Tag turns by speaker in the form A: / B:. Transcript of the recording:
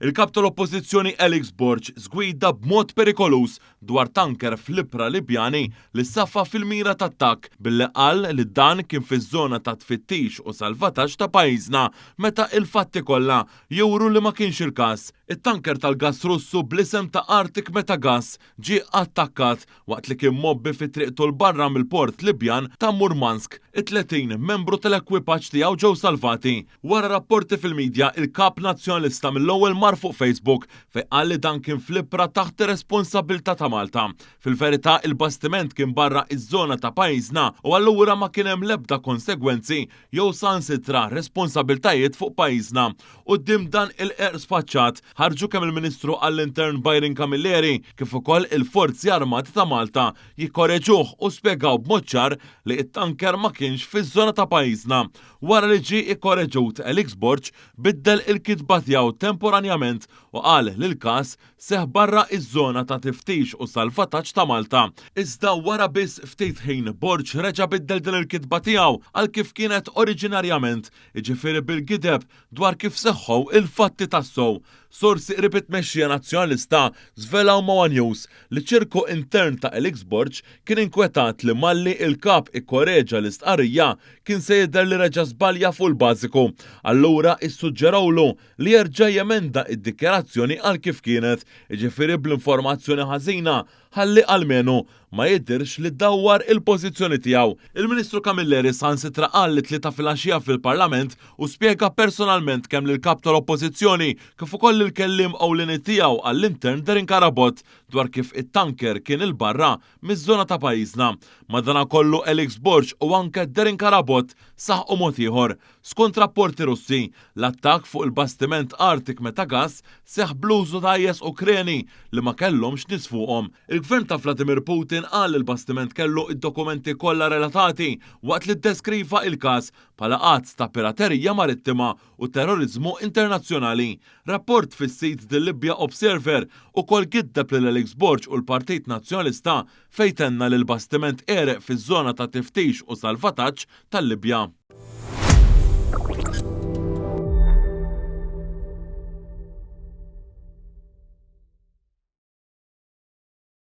A: Il-kap tal-Oppożizzjoni Alex Borg żgwida b'mod perikolus dwar tanker fl-ibra Libjani li saffa fil-mira tat-attakk billi qal li dan kien fiż-żona ta' tfittix u salvataġġ ta' pajjiżna meta il-fatti kollha juru li ma kienx il-każ. It-tanker tal-gass Russu bl-isem ta' Arctic Metagas ġie attakkat waqt li kien mobbi fi triqtu l-barra mill-port Libjan ta' Murmansk. It-30 membru tal-ekwipaġġ tiegħu ġew salvati. Wara rapporti fil-medja, il-kap nazzjonalista mill-ewwel mar fuq Facebook fejn qal li dan kien fl-ibra taħt ir-responsabbiltà ta' Malta. Fil-verità il-bastiment kien barra iż-żona ta' pajjiżna u allura ma kien hemm l-ebda konsegwenzi jew sansitra responsabbiltajiet fuq pajjiżna. Quddiem dan il-qerq spaċċat ħarġu kemm il-Ministru għall-Intern Byron Camilleri kif ukoll il-Forzi Armati ta' Malta jikkoreġuh u spjegaw b'mod ċar li t-tanker ma kienx fiż-żona ta' pajjiżna. Wara li ġie ikkoreġut Alex Borg biddel il-kitba tiegħu temporanjament u qal li l-każ seħ barra iż-żona ta' tiftix u salvataġġ ta' Malta. Iżda wara biss ftit ħin Borg reġa' biddel din il-kitba tiegħu għal kif kienet oriġinarjament, jiġifieri bil-gideb dwar kif seħħu il-fatti tas-sew. Sorsi qrib it-tmexxija nazzjonalista żvelaw ma' One News li ċirku intern ta' Alex Borg kien inkwetat li malli il-kap ikkoreġa l-istqarrija kien se jidher li reġa' żbalja fuq il-bażiku. Allura issuġġerawlu li jerġa' jemenda id-dikjarazzjoni għal kif kienet, jiġifieri bl-informazzjoni ħażina ħalli almenu ma jidhirx li dawwar il-pożizzjoni tiegħu. Il-Ministru Camilleri sansitra qal li tlieta filgħaxija fil-Parlament u spjega personalment kemm lill-kap tal-Oppożizzjoni kif ukoll il-kelliem ewlieni tiegħu għall-Intern Darin Karabot dwar kif it-tanker kien il-barra miż-żona ta' pajjiżna. Madankollu Alex Borg u anke Darin Karabot saħqu mod ieħor. Skont rapporti Russi, l-attakk fuq il-bastiment Arctic Metagas seħħ bl-użu ta' IS Ukreni li ma kellhomx nies fuqhom. Il-gvern ta' Vladimir Putin qal il-bastiment kellu id-dokumenti kollha relatati waqt li ddeskriva il-każ bħala qatt ta' piraterija marittima u terrorizmu internazzjonali. Rapport fis-sit The Libya Observer ukoll giddeb lil Alex Borg u l-Partit Nazzjonalista fejn tenna li l-bastiment ereq fiż-żona ta' tiftix u salvataġġ tal-Libja.